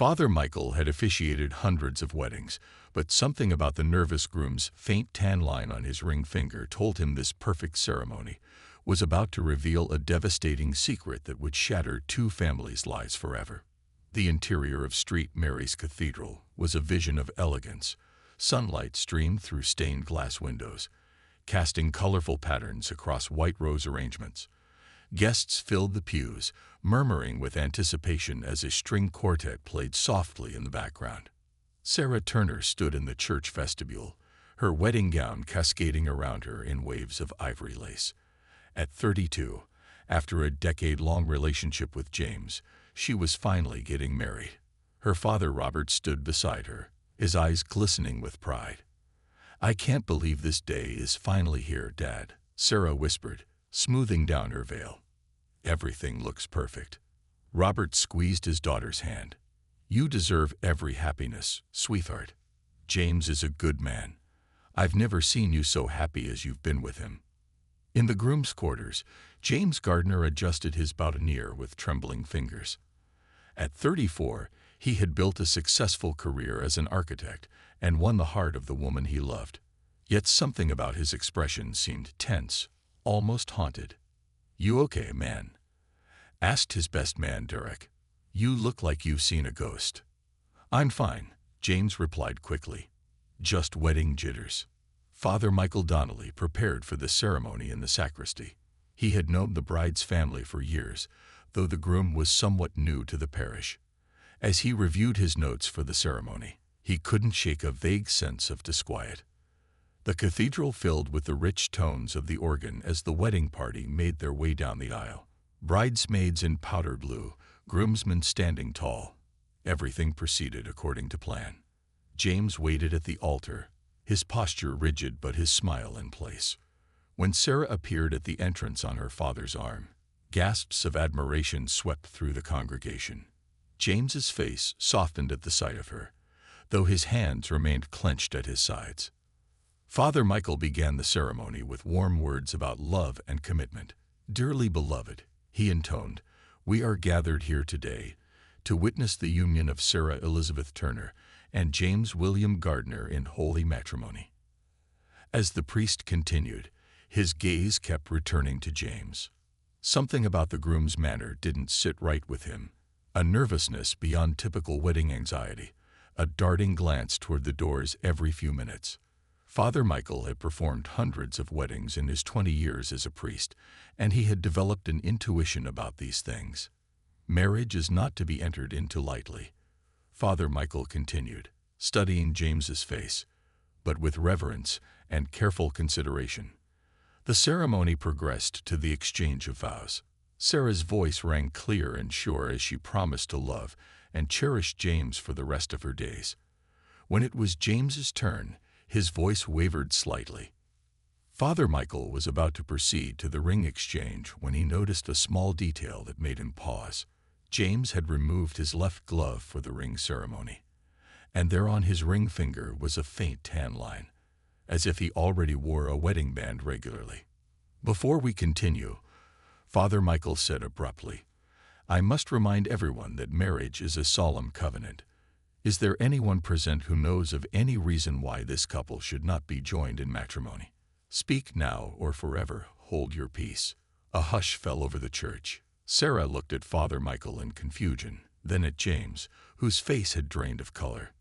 Father Michael had officiated hundreds of weddings, but something about the nervous groom's faint tan line on his ring finger told him this perfect ceremony was about to reveal a devastating secret that would shatter two families' lives forever. The interior of St. Mary's Cathedral was a vision of elegance. Sunlight streamed through stained glass windows, casting colorful patterns across white rose arrangements. Guests filled the pews, murmuring with anticipation as a string quartet played softly in the background. Sarah Turner stood in the church vestibule, her wedding gown cascading around her in waves of ivory lace. At 32, after a decade-long relationship with James, she was finally getting married. Her father Robert stood beside her, his eyes glistening with pride. "I can't believe this day is finally here, Dad," Sarah whispered, smoothing down her veil. "Everything looks perfect." Robert squeezed his daughter's hand. "You deserve every happiness, sweetheart. James is a good man. I've never seen you so happy as you've been with him." In the groom's quarters, James Gardner adjusted his boutonniere with trembling fingers. At 34, he had built a successful career as an architect and won the heart of the woman he loved. Yet something about his expression seemed tense, almost haunted. "You okay, man?" asked his best man, Derek. "You look like you've seen a ghost." "I'm fine," James replied quickly. "Just wedding jitters." Father Michael Donnelly prepared for the ceremony in the sacristy. He had known the bride's family for years, though the groom was somewhat new to the parish. As he reviewed his notes for the ceremony, he couldn't shake a vague sense of disquiet. The cathedral filled with the rich tones of the organ as the wedding party made their way down the aisle. Bridesmaids in powder blue, groomsmen standing tall. Everything proceeded according to plan. James waited at the altar, his posture rigid but his smile in place. When Sarah appeared at the entrance on her father's arm, gasps of admiration swept through the congregation. James's face softened at the sight of her, though his hands remained clenched at his sides. Father Michael began the ceremony with warm words about love and commitment. "Dearly beloved," he intoned, "we are gathered here today to witness the union of Sarah Elizabeth Turner and James William Gardner in holy matrimony." As the priest continued, his gaze kept returning to James. Something about the groom's manner didn't sit right with him. A nervousness beyond typical wedding anxiety, a darting glance toward the doors every few minutes. Father Michael had performed hundreds of weddings in his 20 years as a priest, and he had developed an intuition about these things. Marriage is not to be entered into lightly. Father Michael continued, studying James's face, but with reverence and careful consideration. The ceremony progressed to the exchange of vows. Sarah's voice rang clear and sure as she promised to love and cherish James for the rest of her days. When it was James's turn, his voice wavered slightly. Father Michael was about to proceed to the ring exchange when he noticed a small detail that made him pause. James had removed his left glove for the ring ceremony, and there on his ring finger was a faint tan line, as if he already wore a wedding band regularly. "Before we continue," Father Michael said abruptly, "I must remind everyone that marriage is a solemn covenant. Is there anyone present who knows of any reason why this couple should not be joined in matrimony? Speak now or forever hold your peace." A hush fell over the church. Sarah looked at Father Michael in confusion, then at James, whose face had drained of color.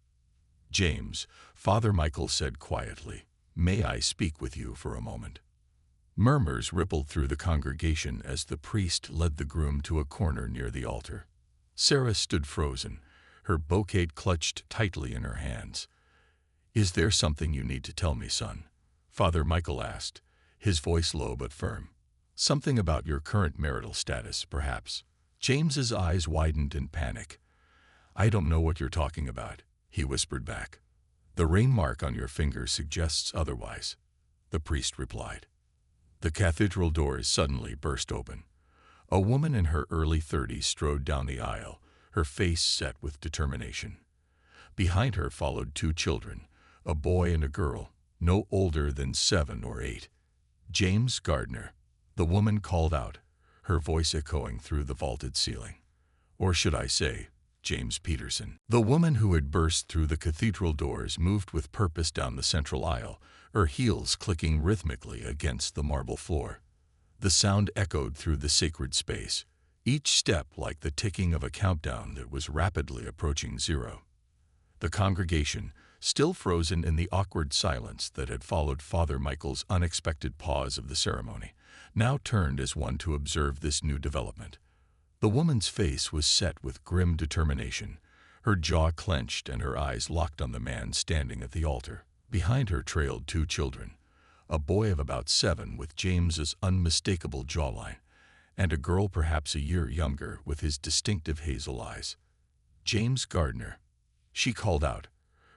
"James," Father Michael said quietly, "may I speak with you for a moment?" Murmurs rippled through the congregation as the priest led the groom to a corner near the altar. Sarah stood frozen, her bouquet clutched tightly in her hands. "Is there something you need to tell me, son?" Father Michael asked, his voice low but firm. "Something about your current marital status, perhaps?" James's eyes widened in panic. "I don't know what you're talking about," he whispered back. "The ring mark on your finger suggests otherwise," the priest replied. The cathedral doors suddenly burst open. A woman in her early 30s strode down the aisle, her face set with determination. Behind her followed two children, a boy and a girl, no older than 7 or 8. "James Gardner," the woman called out, her voice echoing through the vaulted ceiling. "Or should I say, James Peterson. The woman who had burst through the cathedral doors moved with purpose down the central aisle, her heels clicking rhythmically against the marble floor. The sound echoed through the sacred space, each step like the ticking of a countdown that was rapidly approaching zero. The congregation, still frozen in the awkward silence that had followed Father Michael's unexpected pause of the ceremony, now turned as one to observe this new development. The woman's face was set with grim determination, her jaw clenched and her eyes locked on the man standing at the altar. Behind her trailed two children, a boy of about 7 with James's unmistakable jawline, and a girl perhaps a year younger with his distinctive hazel eyes. "James Gardner," she called out,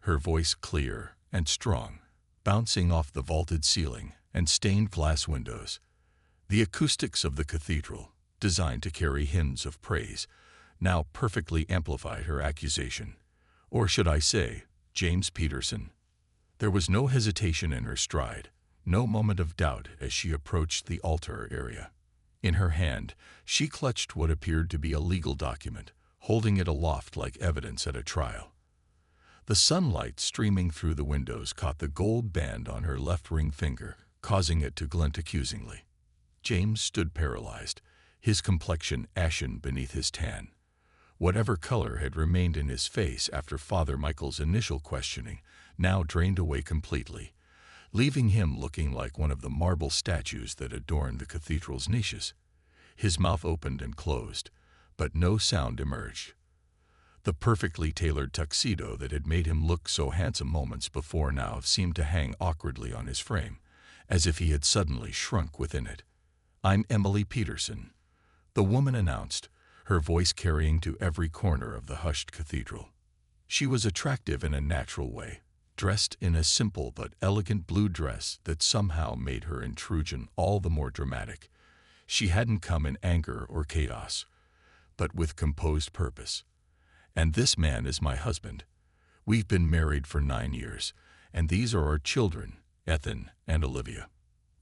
her voice clear and strong, bouncing off the vaulted ceiling and stained glass windows. The acoustics of the cathedral, designed to carry hymns of praise, now perfectly amplified her accusation. Or should I say, James Peterson? There was no hesitation in her stride, no moment of doubt as she approached the altar area. In her hand, she clutched what appeared to be a legal document, holding it aloft like evidence at a trial. The sunlight streaming through the windows caught the gold band on her left ring finger, causing it to glint accusingly. James stood paralyzed, his complexion ashen beneath his tan. Whatever color had remained in his face after Father Michael's initial questioning now drained away completely, leaving him looking like one of the marble statues that adorned the cathedral's niches. His mouth opened and closed, but no sound emerged. The perfectly tailored tuxedo that had made him look so handsome moments before now seemed to hang awkwardly on his frame, as if he had suddenly shrunk within it. "I'm Emily Peterson," the woman announced, her voice carrying to every corner of the hushed cathedral. She was attractive in a natural way, dressed in a simple but elegant blue dress that somehow made her intrusion all the more dramatic. She hadn't come in anger or chaos, but with composed purpose. "And this man is my husband. We've been married for 9 years, and these are our children, Ethan and Olivia."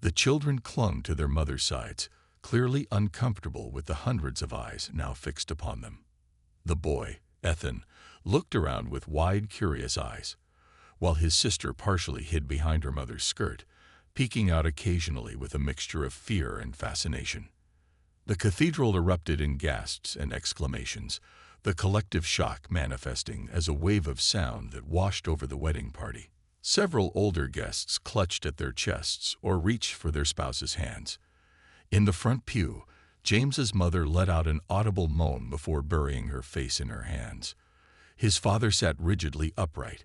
The children clung to their mother's sides, clearly uncomfortable with the hundreds of eyes now fixed upon them. The boy, Ethan, looked around with wide, curious eyes, while his sister partially hid behind her mother's skirt, peeking out occasionally with a mixture of fear and fascination. The cathedral erupted in gasps and exclamations, the collective shock manifesting as a wave of sound that washed over the wedding party. Several older guests clutched at their chests or reached for their spouses' hands. In the front pew, James's mother let out an audible moan before burying her face in her hands. His father sat rigidly upright,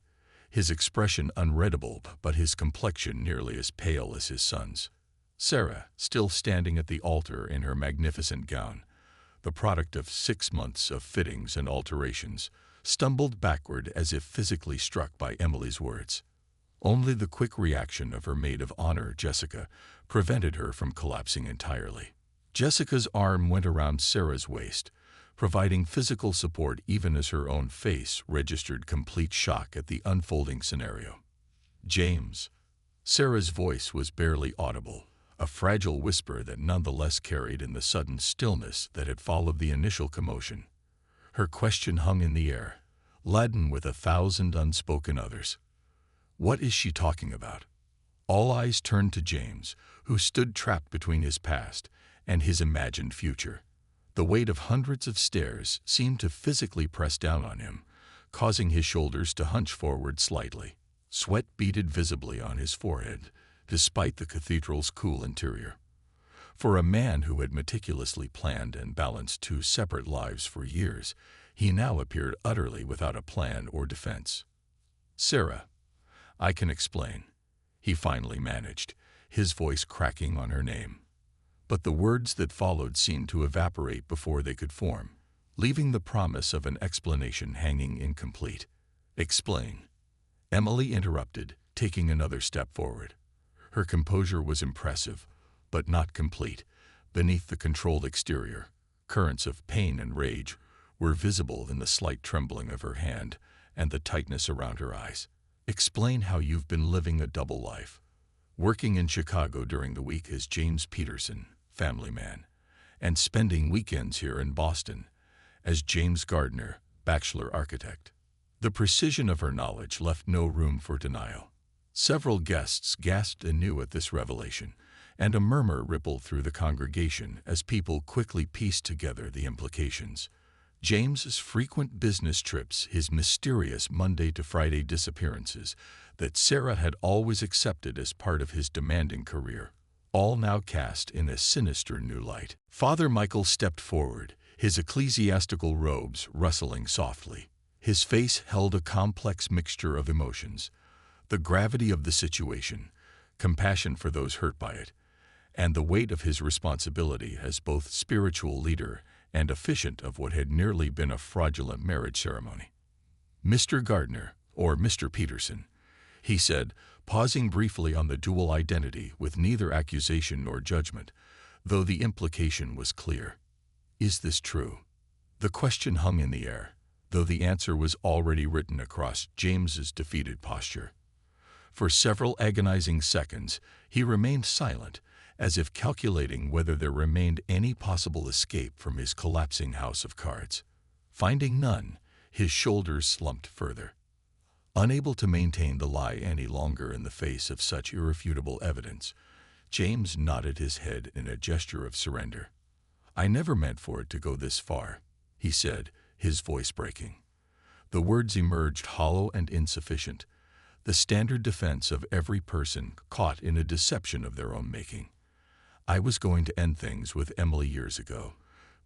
his expression unreadable but his complexion nearly as pale as his son's. Sarah, still standing at the altar in her magnificent gown, the product of 6 months of fittings and alterations, stumbled backward as if physically struck by Emily's words. Only the quick reaction of her maid of honor, Jessica, prevented her from collapsing entirely. Jessica's arm went around Sarah's waist, providing physical support even as her own face registered complete shock at the unfolding scenario. "James." Sarah's voice was barely audible, a fragile whisper that nonetheless carried in the sudden stillness that had followed the initial commotion. Her question hung in the air, laden with 1,000 unspoken others. What is she talking about? All eyes turned to James, who stood trapped between his past and his imagined future. The weight of hundreds of stairs seemed to physically press down on him, causing his shoulders to hunch forward slightly. Sweat beaded visibly on his forehead, despite the cathedral's cool interior. For a man who had meticulously planned and balanced 2 separate lives for years, he now appeared utterly without a plan or defense. "Sarah, I can explain," he finally managed, his voice cracking on her name. But the words that followed seemed to evaporate before they could form, leaving the promise of an explanation hanging incomplete. "Explain," Emily interrupted, taking another step forward. Her composure was impressive, but not complete. Beneath the controlled exterior, currents of pain and rage were visible in the slight trembling of her hand and the tightness around her eyes. "Explain how you've been living a double life, working in Chicago during the week as James Peterson, family man, and spending weekends here in Boston as James Gardner, bachelor architect. The precision of her knowledge left no room for denial. Several guests gasped anew at this revelation, and a murmur rippled through the congregation as people quickly pieced together the implications. James's frequent business trips, his mysterious Monday to Friday disappearances that Sarah had always accepted as part of his demanding career, all now cast in a sinister new light. Father Michael stepped forward, his ecclesiastical robes rustling softly. His face held a complex mixture of emotions: the gravity of the situation, compassion for those hurt by it, and the weight of his responsibility as both spiritual leader and officiant of what had nearly been a fraudulent marriage ceremony. "Mr. Gardner, or Mr. Peterson," he said, pausing briefly on the dual identity with neither accusation nor judgment, though the implication was clear. "Is this true?" The question hung in the air, though the answer was already written across James's defeated posture. For several agonizing seconds, he remained silent, as if calculating whether there remained any possible escape from his collapsing house of cards. Finding none, his shoulders slumped further. Unable to maintain the lie any longer in the face of such irrefutable evidence, James nodded his head in a gesture of surrender. "I never meant for it to go this far," he said, his voice breaking. The words emerged hollow and insufficient, the standard defense of every person caught in a deception of their own making. "I was going to end things with Emily years ago,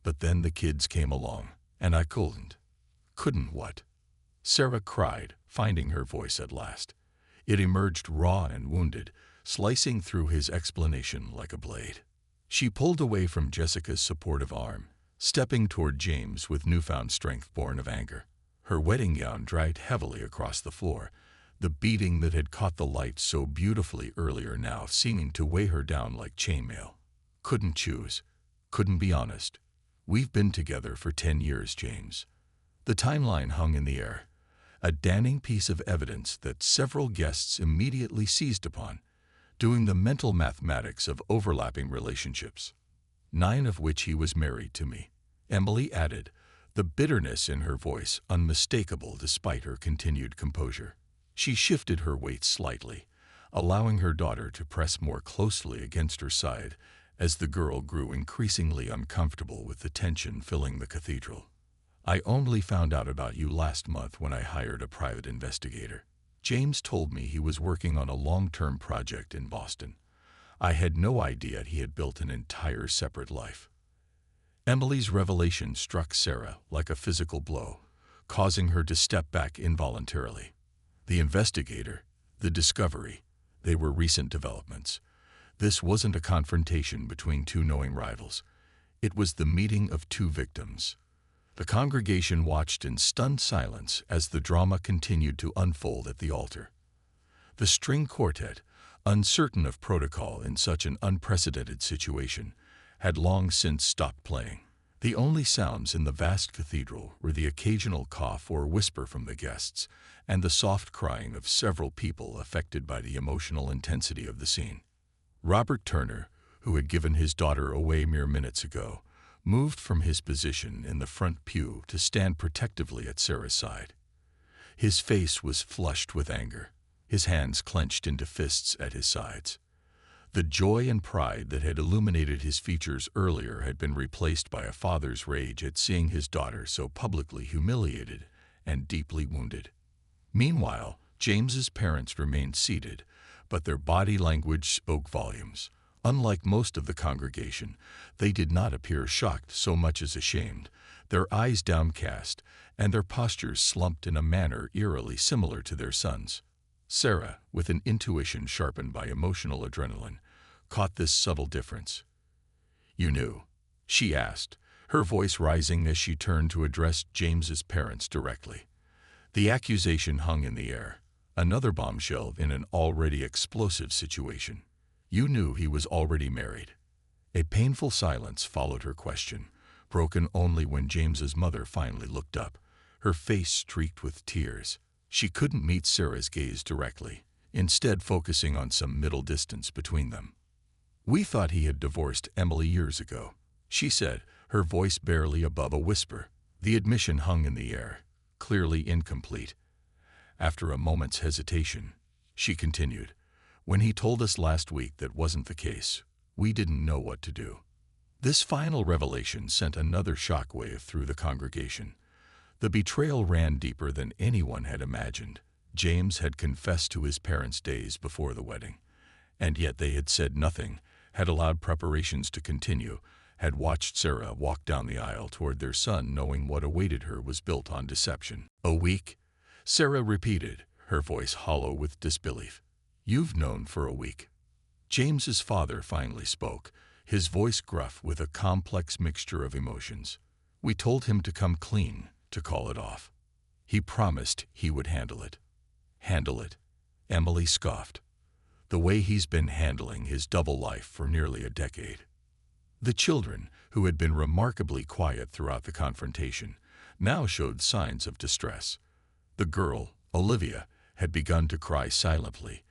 but then the kids came along, and I couldn't." "Couldn't what?" Sarah cried, finding her voice at last. It emerged raw and wounded, slicing through his explanation like a blade. She pulled away from Jessica's supportive arm, stepping toward James with newfound strength born of anger. Her wedding gown dragged heavily across the floor, the beating that had caught the light so beautifully earlier now seeming to weigh her down like chainmail. "Couldn't choose. Couldn't be honest. We've been together for 10 years, James." The timeline hung in the air, a damning piece of evidence that several guests immediately seized upon, doing the mental mathematics of overlapping relationships. 9 of which he was married to me, Emily added, the bitterness in her voice unmistakable despite her continued composure. She shifted her weight slightly, allowing her daughter to press more closely against her side as the girl grew increasingly uncomfortable with the tension filling the cathedral. "I only found out about you last month when I hired a private investigator. James told me he was working on a long-term project in Boston. I had no idea he had built an entire separate life." Emily's revelation struck Sarah like a physical blow, causing her to step back involuntarily. The investigator, the discovery, they were recent developments. This wasn't a confrontation between two knowing rivals. It was the meeting of two victims. The congregation watched in stunned silence as the drama continued to unfold at the altar. The string quartet, uncertain of protocol in such an unprecedented situation, had long since stopped playing. The only sounds in the vast cathedral were the occasional cough or whisper from the guests, and the soft crying of several people affected by the emotional intensity of the scene. Robert Turner, who had given his daughter away mere minutes ago, moved from his position in the front pew to stand protectively at Sarah's side. His face was flushed with anger, his hands clenched into fists at his sides. The joy and pride that had illuminated his features earlier had been replaced by a father's rage at seeing his daughter so publicly humiliated and deeply wounded. Meanwhile, James's parents remained seated, but their body language spoke volumes. Unlike most of the congregation, they did not appear shocked so much as ashamed, their eyes downcast, and their postures slumped in a manner eerily similar to their sons. Sarah, with an intuition sharpened by emotional adrenaline, caught this subtle difference. "You knew?" she asked, her voice rising as she turned to address James's parents directly. The accusation hung in the air, another bombshell in an already explosive situation. "You knew he was already married?" A painful silence followed her question, broken only when James's mother finally looked up, her face streaked with tears. She couldn't meet Sarah's gaze directly, instead focusing on some middle distance between them. "We thought he had divorced Emily years ago," she said, her voice barely above a whisper. The admission hung in the air, clearly incomplete. After a moment's hesitation, she continued, "When he told us last week that wasn't the case, we didn't know what to do." This final revelation sent another shockwave through the congregation. The betrayal ran deeper than anyone had imagined. James had confessed to his parents days before the wedding, and yet they had said nothing, had allowed preparations to continue, had watched Sarah walk down the aisle toward their son, knowing what awaited her was built on deception. "A week?" Sarah repeated, her voice hollow with disbelief. "You've known for a week." James's father finally spoke, his voice gruff with a complex mixture of emotions. "We told him to come clean, to call it off. He promised he would handle it." "Handle it?" Emily scoffed. "The way he's been handling his double life for nearly a decade." The children, who had been remarkably quiet throughout the confrontation, now showed signs of distress. The girl, Olivia, had begun to cry silently,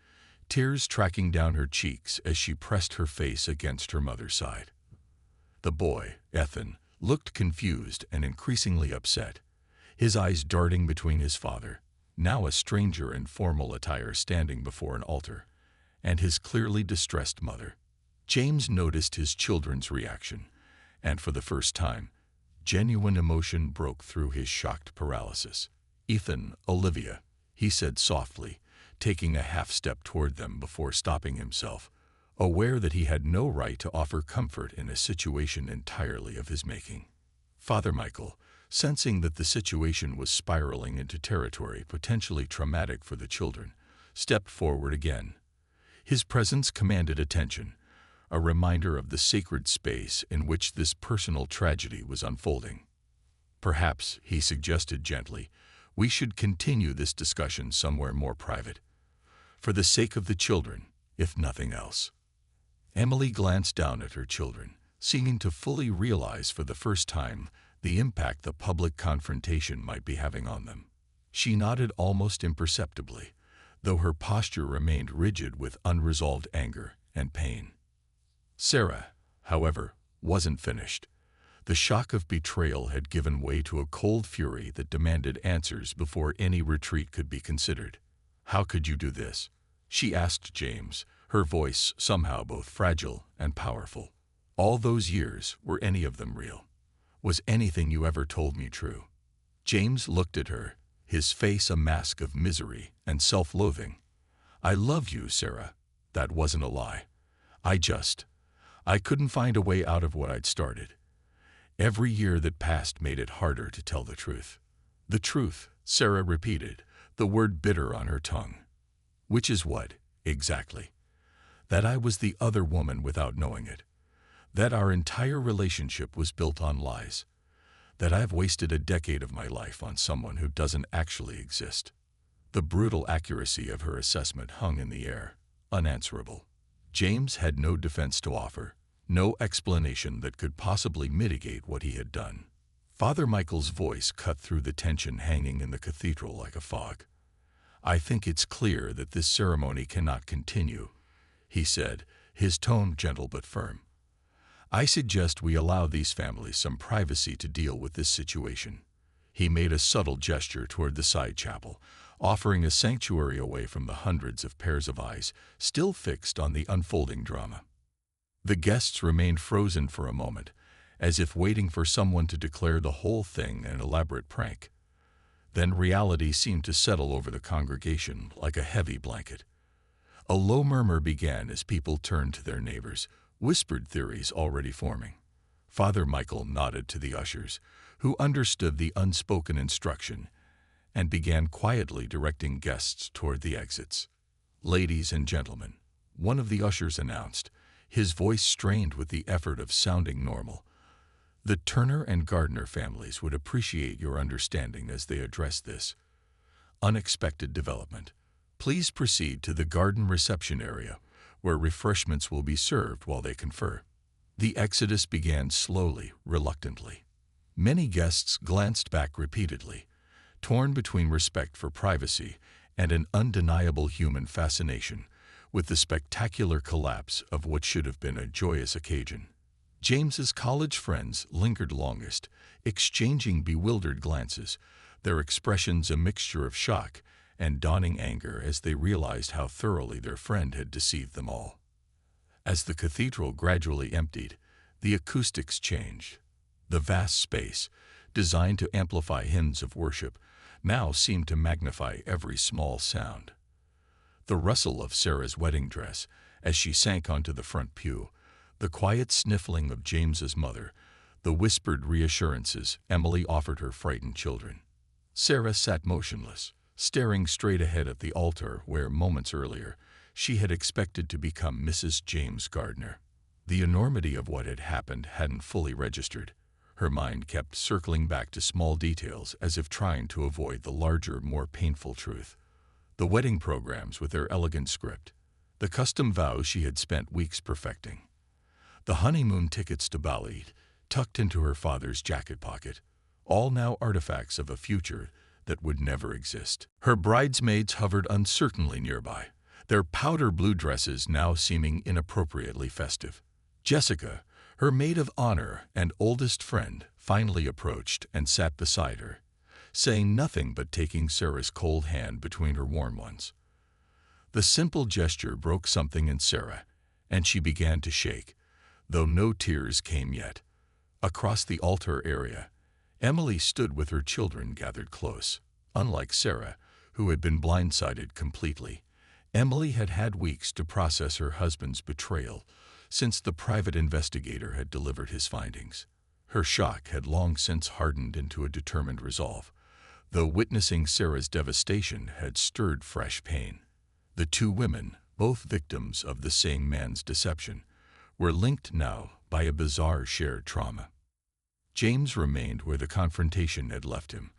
tears tracking down her cheeks as she pressed her face against her mother's side. The boy, Ethan, looked confused and increasingly upset, his eyes darting between his father, now a stranger in formal attire standing before an altar, and his clearly distressed mother. James noticed his children's reaction, and for the first time, genuine emotion broke through his shocked paralysis. "Ethan, Olivia," he said softly, taking a half-step toward them before stopping himself, aware that he had no right to offer comfort in a situation entirely of his making. Father Michael, sensing that the situation was spiraling into territory potentially traumatic for the children, stepped forward again. His presence commanded attention, a reminder of the sacred space in which this personal tragedy was unfolding. "Perhaps," he suggested gently, "we should continue this discussion somewhere more private. For the sake of the children, if nothing else." Emily glanced down at her children, seeming to fully realize for the first time the impact the public confrontation might be having on them. She nodded almost imperceptibly, though her posture remained rigid with unresolved anger and pain. Sarah, however, wasn't finished. The shock of betrayal had given way to a cold fury that demanded answers before any retreat could be considered. "How could you do this?" she asked James, her voice somehow both fragile and powerful. "All those years, were any of them real? Was anything you ever told me true?" James looked at her, his face a mask of misery and self-loathing. "I love you, Sarah. That wasn't a lie. I couldn't find a way out of what I'd started. Every year that passed made it harder to tell the truth." "The truth," Sarah repeated, the word bitter on her tongue. "Which is what, exactly?" "That I was the other woman without knowing it. That our entire relationship was built on lies. That I've wasted a decade of my life on someone who doesn't actually exist." The brutal accuracy of her assessment hung in the air, unanswerable. James had no defense to offer, no explanation that could possibly mitigate what he had done. Father Michael's voice cut through the tension hanging in the cathedral like a fog. "I think it's clear that this ceremony cannot continue," he said, his tone gentle but firm. "I suggest we allow these families some privacy to deal with this situation." He made a subtle gesture toward the side chapel, offering a sanctuary away from the hundreds of pairs of eyes still fixed on the unfolding drama. The guests remained frozen for a moment, as if waiting for someone to declare the whole thing an elaborate prank. Then reality seemed to settle over the congregation like a heavy blanket. A low murmur began as people turned to their neighbors, whispered theories already forming. Father Michael nodded to the ushers, who understood the unspoken instruction, and began quietly directing guests toward the exits. "Ladies and gentlemen," one of the ushers announced, his voice strained with the effort of sounding normal, "the Turner and Gardner families would appreciate your understanding as they address this unexpected development. Please proceed to the garden reception area, where refreshments will be served while they confer." The exodus began slowly, reluctantly. Many guests glanced back repeatedly, torn between respect for privacy and an undeniable human fascination with the spectacular collapse of what should have been a joyous occasion. James's college friends lingered longest, exchanging bewildered glances, their expressions a mixture of shock and dawning anger as they realized how thoroughly their friend had deceived them all. As the cathedral gradually emptied, the acoustics changed. The vast space, designed to amplify hymns of worship, now seemed to magnify every small sound. The rustle of Sarah's wedding dress as she sank onto the front pew, the quiet sniffling of James's mother, the whispered reassurances Emily offered her frightened children. Sarah sat motionless, staring straight ahead at the altar where, moments earlier, she had expected to become Mrs. James Gardner. The enormity of what had happened hadn't fully registered. Her mind kept circling back to small details as if trying to avoid the larger, more painful truth. The wedding programs with their elegant script, the custom vows she had spent weeks perfecting, the honeymoon tickets to Bali tucked into her father's jacket pocket, all now artifacts of a future that would never exist. Her bridesmaids hovered uncertainly nearby, their powder blue dresses now seeming inappropriately festive. Jessica, her maid of honor and oldest friend, finally approached and sat beside her, saying nothing but taking Sarah's cold hand between her warm ones. The simple gesture broke something in Sarah, and she began to shake, though no tears came yet. Across the altar area, Emily stood with her children gathered close. Unlike Sarah, who had been blindsided completely, Emily had had weeks to process her husband's betrayal since the private investigator had delivered his findings. Her shock had long since hardened into a determined resolve, though witnessing Sarah's devastation had stirred fresh pain. The two women, both victims of the same man's deception, were linked now by a bizarre shared trauma. James remained where the confrontation had left him,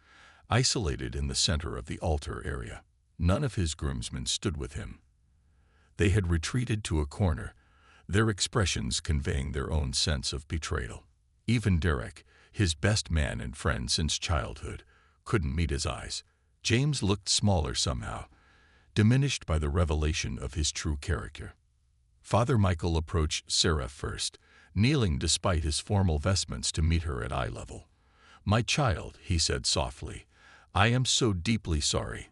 isolated in the center of the altar area. None of his groomsmen stood with him. They had retreated to a corner, their expressions conveying their own sense of betrayal. Even Derek, his best man and friend since childhood, couldn't meet his eyes. James looked smaller somehow, diminished by the revelation of his true character. Father Michael approached Sarah first, kneeling despite his formal vestments to meet her at eye level. "My child," he said softly, "I am so deeply sorry.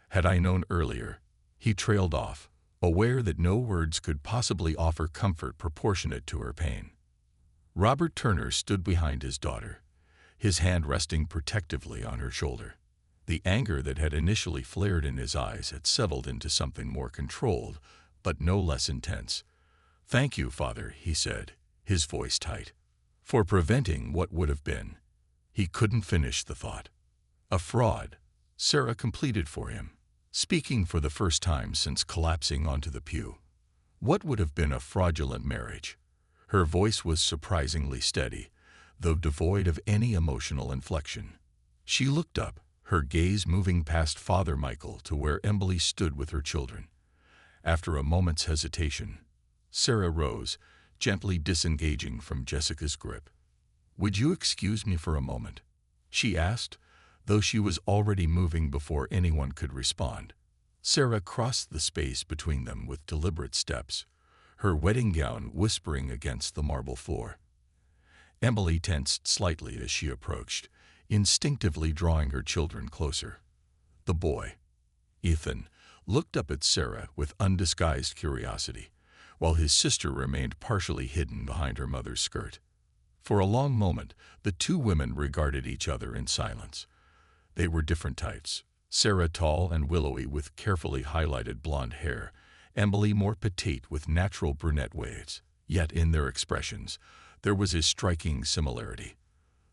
Had I known earlier—" He trailed off, aware that no words could possibly offer comfort proportionate to her pain. Robert Turner stood behind his daughter, his hand resting protectively on her shoulder. The anger that had initially flared in his eyes had settled into something more controlled, but no less intense. "Thank you, Father," he said, his voice tight, "for preventing what would have been." He couldn't finish the thought. "A fraud," Sarah completed for him, speaking for the first time since collapsing onto the pew. What would have been a fraudulent marriage? Her voice was surprisingly steady, though devoid of any emotional inflection. She looked up, her gaze moving past Father Michael to where Emily stood with her children. After a moment's hesitation, Sarah rose, gently disengaging from Jessica's grip. "Would you excuse me for a moment?" she asked, though she was already moving before anyone could respond. Sarah crossed the space between them with deliberate steps, her wedding gown whispering against the marble floor. Emily tensed slightly as she approached, instinctively drawing her children closer. The boy, Ethan, looked up at Sarah with undisguised curiosity, while his sister remained partially hidden behind her mother's skirt. For a long moment, the two women regarded each other in silence. They were different types, Sarah tall and willowy with carefully highlighted blonde hair, Emily more petite with natural brunette waves. Yet in their expressions, there was a striking similarity,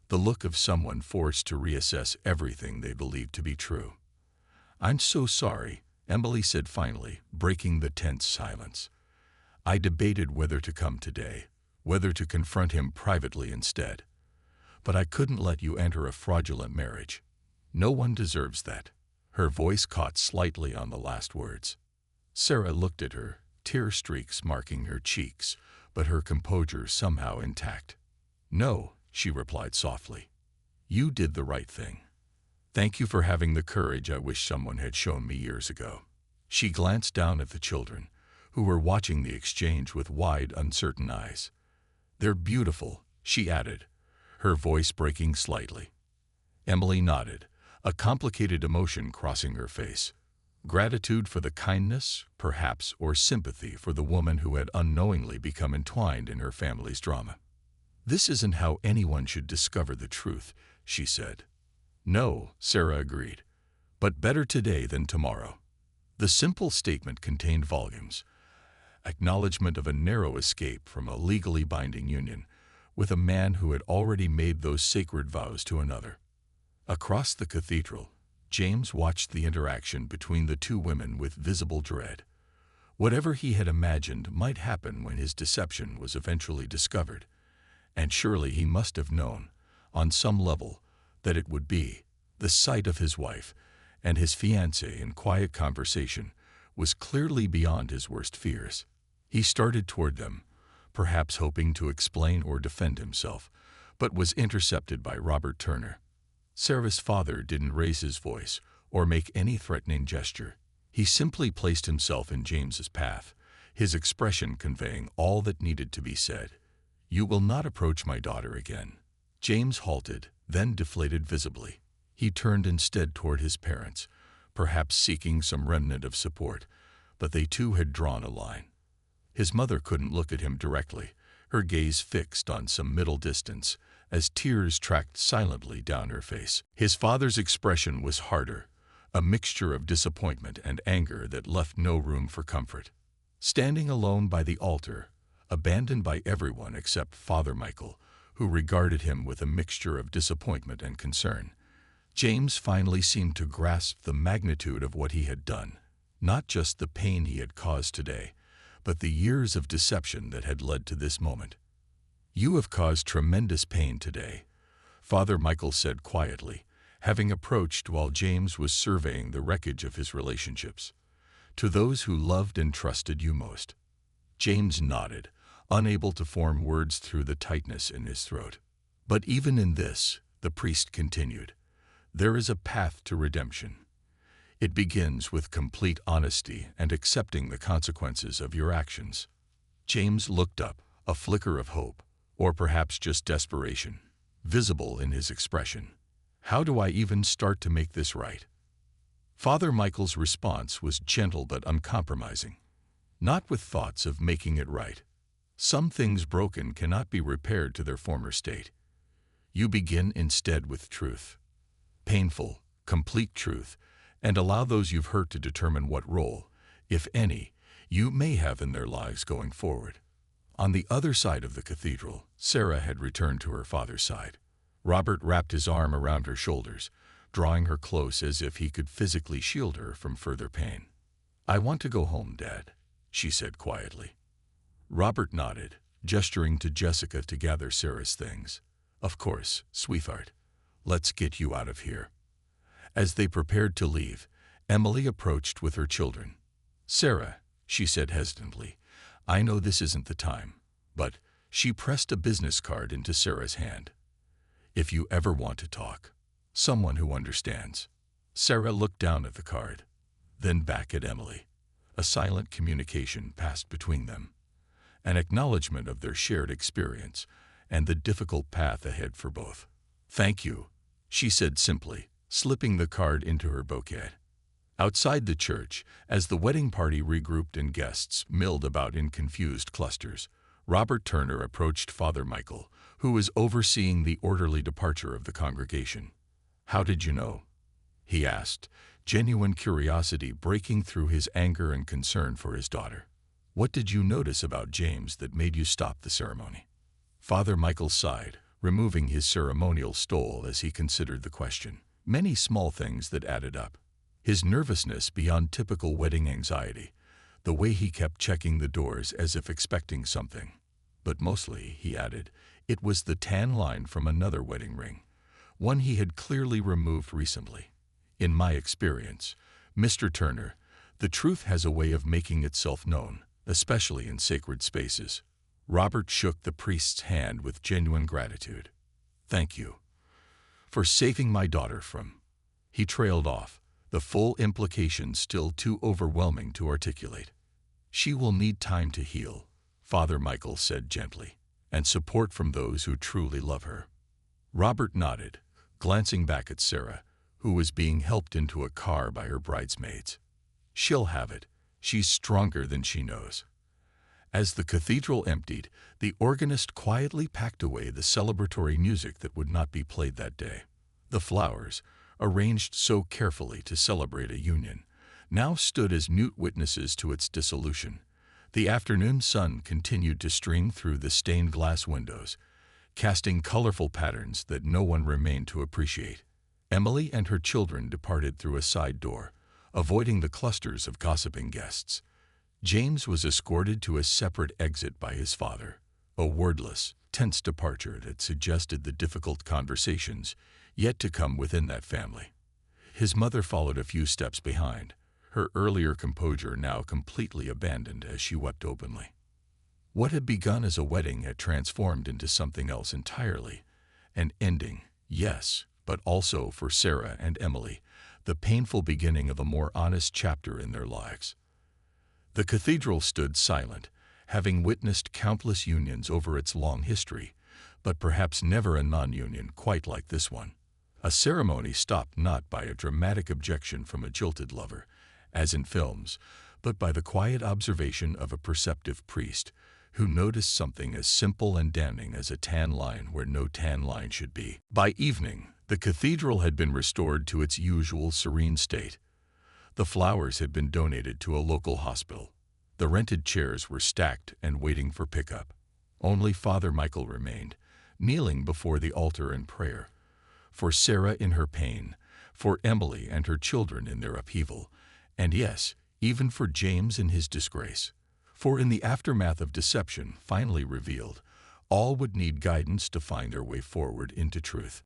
the look of someone forced to reassess everything they believed to be true. "I'm so sorry," Emily said finally, breaking the tense silence. "I debated whether to come today, whether to confront him privately instead. But I couldn't let you enter a fraudulent marriage. No one deserves that." Her voice caught slightly on the last words. Sarah looked at her, tear streaks marking her cheeks, but her composure somehow intact. "No," she replied softly. "You did the right thing. Thank you for having the courage I wish someone had shown me years ago." She glanced down at the children, who were watching the exchange with wide, uncertain eyes. "They're beautiful," she added, her voice breaking slightly. Emily nodded, a complicated emotion crossing her face. Gratitude for the kindness, perhaps, or sympathy for the woman who had unknowingly become entwined in her family's drama. "This isn't how anyone should discover the truth," she said. "No," Sarah agreed, "but better today than tomorrow." The simple statement contained volumes. Acknowledgement of a narrow escape from a legally binding union with a man who had already made those sacred vows to another. Across the cathedral, James watched the interaction between the two women with visible dread. Whatever he had imagined might happen when his deception was eventually discovered, and surely he must have known, on some level, that it would be. The sight of his wife and his fiancée in quiet conversation was clearly beyond his worst fears. He started toward them, perhaps hoping to explain or defend himself, but was intercepted by Robert Turner. Sarah's father didn't raise his voice or make any threatening gesture. He simply placed himself in James's path, his expression conveying all that needed to be said. "You will not approach my daughter again." James halted, then deflated visibly. He turned instead toward his parents, perhaps seeking some remnant of support, but they too had drawn a line. His mother couldn't look at him directly, her gaze fixed on some middle distance, as tears tracked silently down her face. His father's expression was harder, a mixture of disappointment and anger that left no room for comfort. Standing alone by the altar, abandoned by everyone except Father Michael, who regarded him with a mixture of disappointment and concern, James finally seemed to grasp the magnitude of what he had done, not just the pain he had caused today, but the years of deception that had led to this moment. "You have caused tremendous pain today," Father Michael said quietly, having approached while James was surveying the wreckage of his relationships. "To those who loved and trusted you most." James nodded, unable to form words through the tightness in his throat. "But even in this," the priest continued, "there is a path to redemption. It begins with complete honesty and accepting the consequences of your actions." James looked up, a flicker of hope, or perhaps just desperation, visible in his expression. "How do I even start to make this right?" Father Michael's response was gentle but uncompromising. "Not with thoughts of making it right. Some things broken cannot be repaired to their former state. You begin instead with truth. Painful, complete truth, and allow those you've hurt to determine what role, if any, you may have in their lives going forward." On the other side of the cathedral, Sarah had returned to her father's side. Robert wrapped his arm around her shoulders, drawing her close as if he could physically shield her from further pain. "I want to go home, Dad," she said quietly. Robert nodded, gesturing to Jessica to gather Sarah's things. "Of course, sweetheart. Let's get you out of here." As they prepared to leave, Emily approached with her children. "Sarah," she said hesitantly, "I know this isn't the time, but..." She pressed a business card into Sarah's hand. "If you ever want to talk, someone who understands." Sarah looked down at the card, then back at Emily. A silent communication passed between them, an acknowledgement of their shared experience and the difficult path ahead for both. "Thank you," she said simply, slipping the card into her bouquet. Outside the church, as the wedding party regrouped and guests milled about in confused clusters, Robert Turner approached Father Michael, who was overseeing the orderly departure of the congregation. "How did you know?" he asked, genuine curiosity breaking through his anger and concern for his daughter. "What did you notice about James that made you stop the ceremony?" Father Michael sighed, removing his ceremonial stole as he considered the question. Many small things that added up. His nervousness beyond typical wedding anxiety, the way he kept checking the doors as if expecting something. But mostly, he added, it was the tan line from another wedding ring, one he had clearly removed recently. "In my experience, Mr. Turner, the truth has a way of making itself known, especially in sacred spaces." Robert shook the priest's hand with genuine gratitude. "Thank you for saving my daughter from..." He trailed off, the full implication still too overwhelming to articulate. "She will need time to heal," Father Michael said gently, "and support from those who truly love her." Robert nodded, glancing back at Sarah, who was being helped into a car by her bridesmaids. She'll have it. She's stronger than she knows. As the cathedral emptied, the organist quietly packed away the celebratory music that would not be played that day. The flowers, arranged so carefully to celebrate a union, now stood as mute witnesses to its dissolution. The afternoon sun continued to stream through the stained glass windows, casting colorful patterns that no one remained to appreciate. Emily and her children departed through a side door, avoiding the clusters of gossiping guests. James was escorted to a separate exit by his father, a wordless, tense departure that suggested the difficult conversations yet to come within that family. His mother followed a few steps behind, her earlier composure now completely abandoned as she wept openly. What had begun as a wedding had transformed into something else entirely. An ending, yes, but also for Sarah and Emily, the painful beginning of a more honest chapter in their lives. The cathedral stood silent, having witnessed countless unions over its long history, but perhaps never a non-union quite like this one. A ceremony stopped not by a dramatic objection from a jilted lover, as in films, but by the quiet observation of a perceptive priest who noticed something as simple and damning as a tan line where no tan line should be. By evening, the cathedral had been restored to its usual serene state. The flowers had been donated to a local hospital. The rented chairs were stacked and waiting for pickup. Only Father Michael remained, kneeling before the altar in prayer. For Sarah in her pain, for Emily and her children in their upheaval, and yes, even for James in his disgrace. For in the aftermath of deception finally revealed, all would need guidance to find their way forward into truth.